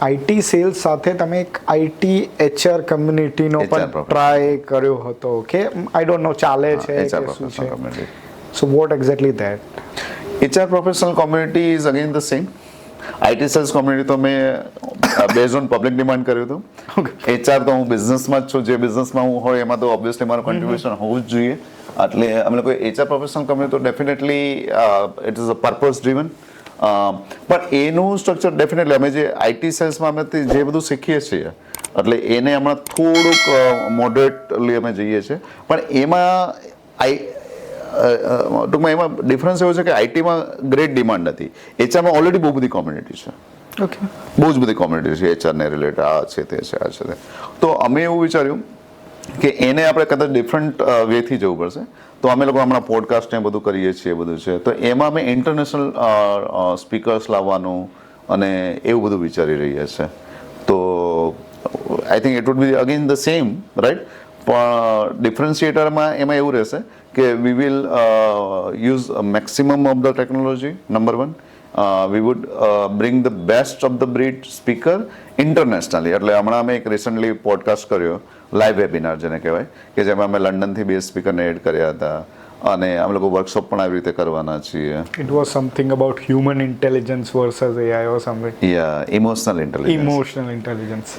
IT cells સાથે તમે એક આઈટી એચઆર કમ્યુનિટીનો પણ ટ્રાય કર્યો હતો કે આઈ ડોન્ટ નો ચાલે છે કે શું છે, so what exactly that HR professional community is again the same. IT sales community તો મેં બેઝ ઓન પબ્લિક ડિમાન્ડ કર્યું હતું. HR તો હું બિઝનેસમાં જ છું, જે બિઝનેસમાં હું હોય એમાં તો ઓબ્વિયસલી મારું કન્ટ્રીબ્યુશન હોવું જ જોઈએ. એટલે અમે લોકો HR પ્રોફેશનલ કમ્યુનિટી તો definitely it is a purpose driven. પણ એનું સ્ટ્રક્ચર ડેફિનેટલી અમે જે આઈટી સેલ્સમાં અમે જે બધું શીખીએ છીએ એટલે એને હમણાં થોડુંક મોડરેટલી અમે જઈએ છીએ. પણ એમાં ટૂંકમાં એમાં ડિફરન્સ એવો છે કે આઈટીમાં ગ્રેટ ડિમાન્ડ હતી, એચઆરમાં ઓલરેડી બહુ બધી કોમ્યુનિટી છે. ઓકે, બહુ જ બધી કોમ્યુનિટી છે એચઆરને રિલેટેડ, આ છે તે છે આ છે તે. તો અમે એવું વિચાર્યું કે એને આપણે કદાચ ડિફરન્ટ વેથી જવું પડશે. તો અમે લોકો હમણાં પોડકાસ્ટ ને બધું કરીએ છીએ, બધું છે. તો એમાં અમે ઇન્ટરનેશનલ સ્પીકર્સ લાવવાનું અને એવું બધું વિચારી રહ્યા છે. તો I think it would be again the same, right? પણ ડિફરન્શિએટરમાં એમાં એવું રહેશે કે we will use maximum of the technology, number one. We would bring the best of the breed speaker internationally. એટલે હમણાં અમે એક રિસન્ટલી પોડકાસ્ટ કર્યો, લાઈવ વેબિનાર જેને કહેવાય, કે જેમાં અમે લંડનથી 2 સ્પીકરને એડ કર્યા હતા અને અમે લોકો વર્કશોપ પણ આવી રીતે કરવાના છીએ. It was something about human intelligence versus AI or something. Yeah, emotional intelligence. Emotional intelligence.